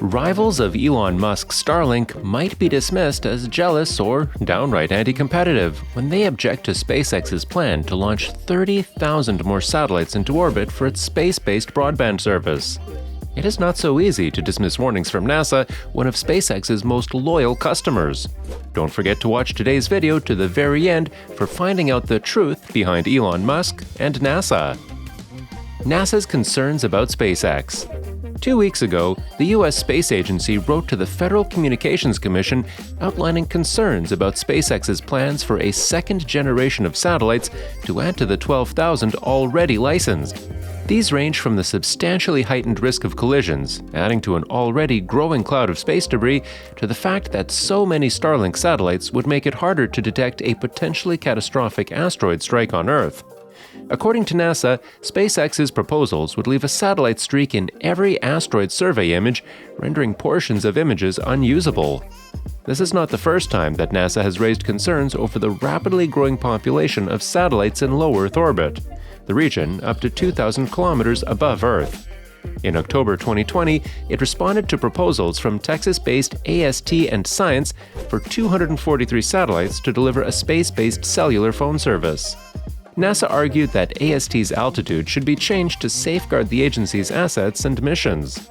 Rivals of Elon Musk's Starlink might be dismissed as jealous or downright anti-competitive when they object to SpaceX's plan to launch 30,000 more satellites into orbit for its space-based broadband service. It is not so easy to dismiss warnings from NASA, one of SpaceX's most loyal customers. Don't forget to watch today's video to the very end for finding out the truth behind Elon Musk and NASA. NASA's concerns about SpaceX. 2 weeks ago, the U.S. Space Agency wrote to the Federal Communications Commission outlining concerns about SpaceX's plans for a second generation of satellites to add to the 12,000 already licensed. These range from the substantially heightened risk of collisions, adding to an already growing cloud of space debris, to the fact that so many Starlink satellites would make it harder to detect a potentially catastrophic asteroid strike on Earth. According to NASA, SpaceX's proposals would leave a satellite streak in every asteroid survey image, rendering portions of images unusable. This is not the first time that NASA has raised concerns over the rapidly growing population of satellites in low Earth orbit, the region up to 2,000 kilometers above Earth. In October 2020, it responded to proposals from Texas-based AST and Science for 243 satellites to deliver a space-based cellular phone service. NASA argued that AST's altitude should be changed to safeguard the agency's assets and missions.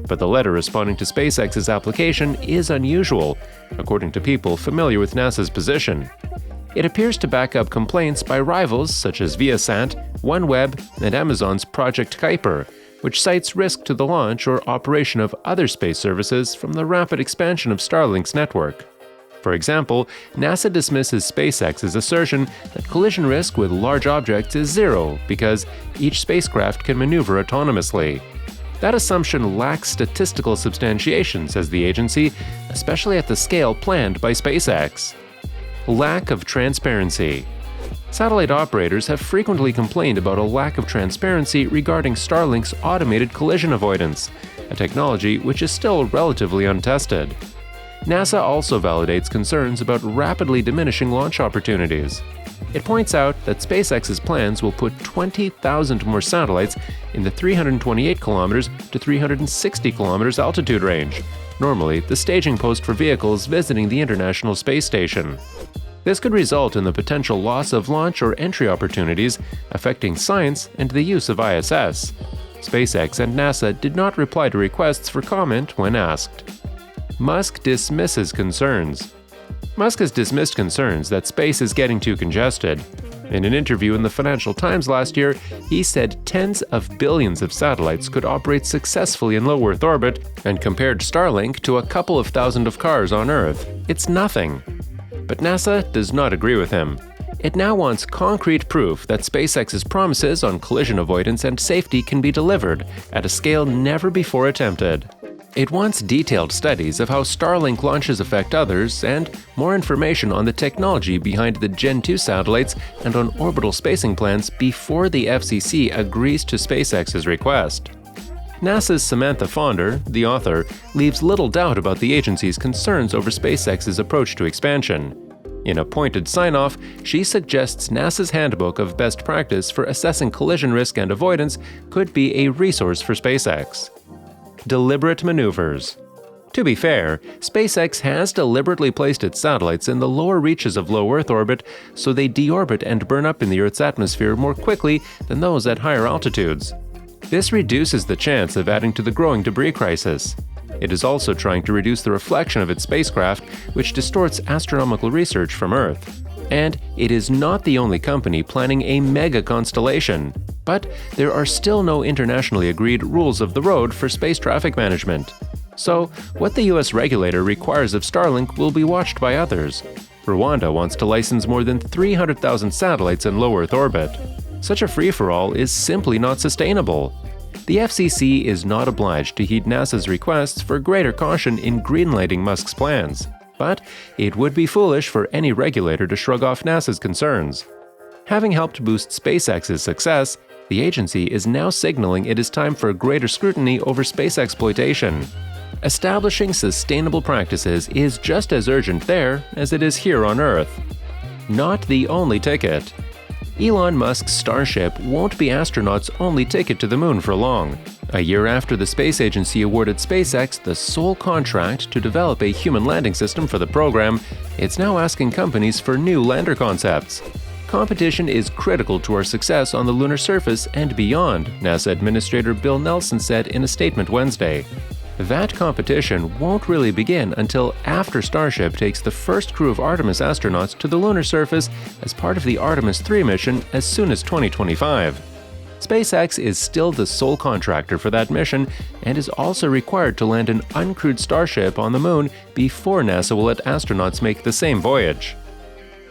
But the letter responding to SpaceX's application is unusual, according to people familiar with NASA's position. It appears to back up complaints by rivals such as Viasat, OneWeb, and Amazon's Project Kuiper, which cites risk to the launch or operation of other space services from the rapid expansion of Starlink's network. For example, NASA dismisses SpaceX's assertion that collision risk with large objects is zero because each spacecraft can maneuver autonomously. That assumption lacks statistical substantiation, says the agency, especially at the scale planned by SpaceX. Lack of transparency. Satellite operators have frequently complained about a lack of transparency regarding Starlink's automated collision avoidance, a technology which is still relatively untested. NASA also validates concerns about rapidly diminishing launch opportunities. It points out that SpaceX's plans will put 20,000 more satellites in the 328 kilometers to 360 kilometers altitude range, normally the staging post for vehicles visiting the International Space Station. This could result in the potential loss of launch or entry opportunities, affecting science and the use of ISS. SpaceX and NASA did not reply to requests for comment when asked. Musk dismisses concerns. Musk has dismissed concerns that space is getting too congested. In an interview in the Financial Times last year, he said tens of billions of satellites could operate successfully in low Earth orbit and compared Starlink to a couple of thousand of cars on Earth. It's nothing. But NASA does not agree with him. It now wants concrete proof that SpaceX's promises on collision avoidance and safety can be delivered at a scale never before attempted. It wants detailed studies of how Starlink launches affect others and more information on the technology behind the Gen 2 satellites and on orbital spacing plans before the FCC agrees to SpaceX's request. NASA's Samantha Fonder, the author, leaves little doubt about the agency's concerns over SpaceX's approach to expansion. In a pointed sign-off, she suggests NASA's Handbook of Best Practice for Assessing Collision Risk and Avoidance could be a resource for SpaceX. Deliberate maneuvers. To be fair, SpaceX has deliberately placed its satellites in the lower reaches of low Earth orbit so they deorbit and burn up in the Earth's atmosphere more quickly than those at higher altitudes. This reduces the chance of adding to the growing debris crisis. It is also trying to reduce the reflection of its spacecraft, which distorts astronomical research from Earth. And it is not the only company planning a mega constellation. But there are still no internationally agreed rules of the road for space traffic management. So, what the US regulator requires of Starlink will be watched by others. Rwanda wants to license more than 300,000 satellites in low Earth orbit. Such a free-for-all is simply not sustainable. The FCC is not obliged to heed NASA's requests for greater caution in greenlighting Musk's plans. But it would be foolish for any regulator to shrug off NASA's concerns. Having helped boost SpaceX's success, the agency is now signaling it is time for greater scrutiny over space exploitation. Establishing sustainable practices is just as urgent there as it is here on Earth. Not the only ticket. Elon Musk's Starship won't be astronauts' only ticket to the moon for long. A year after the space agency awarded SpaceX the sole contract to develop a human landing system for the program, it's now asking companies for new lander concepts. Competition is critical to our success on the lunar surface and beyond, NASA Administrator Bill Nelson said in a statement Wednesday. That competition won't really begin until after Starship takes the first crew of Artemis astronauts to the lunar surface as part of the Artemis 3 mission as soon as 2025. SpaceX is still the sole contractor for that mission and is also required to land an uncrewed Starship on the Moon before NASA will let astronauts make the same voyage.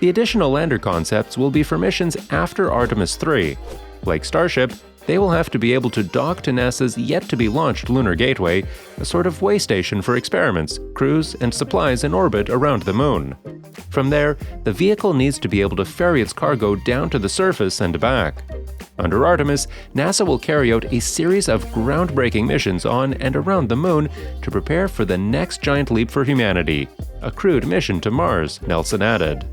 The additional lander concepts will be for missions after Artemis 3. Like Starship, they will have to be able to dock to NASA's yet-to-be-launched Lunar Gateway, a sort of way station for experiments, crews, and supplies in orbit around the Moon. From there, the vehicle needs to be able to ferry its cargo down to the surface and back. Under Artemis, NASA will carry out a series of groundbreaking missions on and around the Moon to prepare for the next giant leap for humanity, a crewed mission to Mars, Nelson added.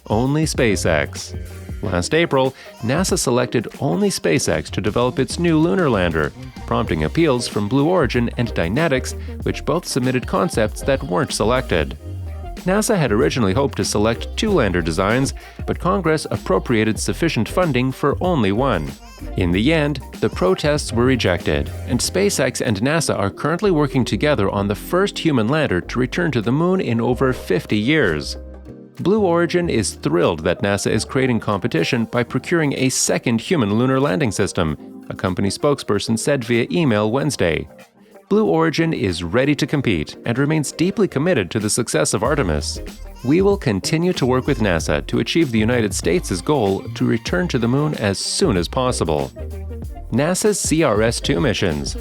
Only SpaceX. Last April, NASA selected only SpaceX to develop its new lunar lander, prompting appeals from Blue Origin and Dynetics, which both submitted concepts that weren't selected. NASA had originally hoped to select 2 lander designs, but Congress appropriated sufficient funding for only one. In the end, the protests were rejected, and SpaceX and NASA are currently working together on the first human lander to return to the Moon in over 50 years. Blue Origin is thrilled that NASA is creating competition by procuring a second human lunar landing system, a company spokesperson said via email Wednesday. Blue Origin is ready to compete and remains deeply committed to the success of Artemis. We will continue to work with NASA to achieve the United States' goal to return to the Moon as soon as possible. NASA's CRS-2 missions.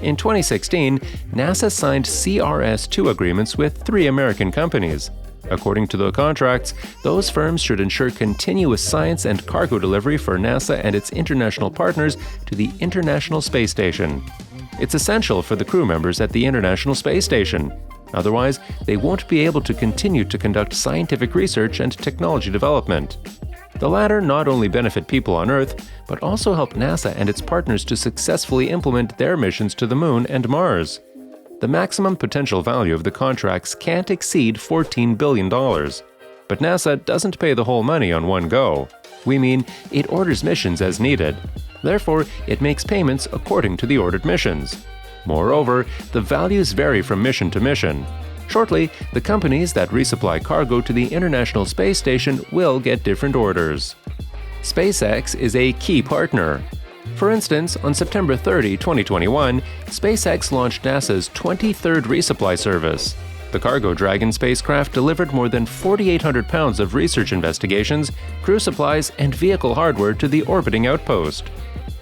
In 2016, NASA signed CRS-2 agreements with 3 American companies. According to the contracts, those firms should ensure continuous science and cargo delivery for NASA and its international partners to the International Space Station. It's essential for the crew members at the International Space Station. Otherwise, they won't be able to continue to conduct scientific research and technology development. The latter not only benefit people on Earth, but also help NASA and its partners to successfully implement their missions to the Moon and Mars. The maximum potential value of the contracts can't exceed $14 billion. But NASA doesn't pay the whole money on one go. We mean, it orders missions as needed. Therefore, it makes payments according to the ordered missions. Moreover, the values vary from mission to mission. Shortly, the companies that resupply cargo to the International Space Station will get different orders. SpaceX is a key partner. For instance, on September 30, 2021, SpaceX launched NASA's 23rd resupply service. The Cargo Dragon spacecraft delivered more than 4,800 pounds of research investigations, crew supplies, and vehicle hardware to the orbiting outpost.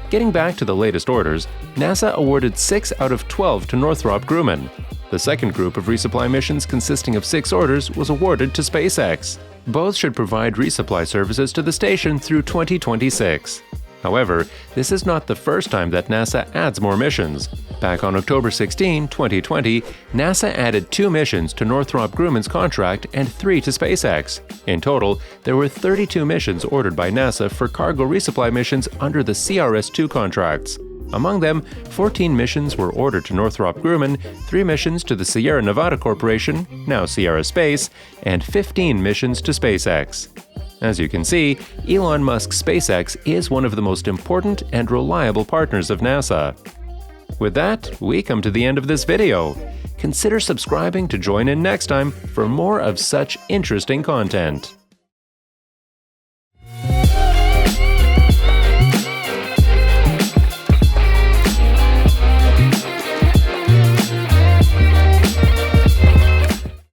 Getting back to the latest orders, NASA awarded 6 out of 12 to Northrop Grumman. The second group of resupply missions, consisting of 6 orders, was awarded to SpaceX. Both should provide resupply services to the station through 2026. However, this is not the first time that NASA adds more missions. Back on October 16, 2020, NASA added 2 missions to Northrop Grumman's contract and 3 to SpaceX. In total, there were 32 missions ordered by NASA for cargo resupply missions under the CRS-2 contracts. Among them, 14 missions were ordered to Northrop Grumman, 3 missions to the Sierra Nevada Corporation, now Sierra Space, and 15 missions to SpaceX. As you can see, Elon Musk's SpaceX is one of the most important and reliable partners of NASA. With that, we come to the end of this video. Consider subscribing to join in next time for more of such interesting content.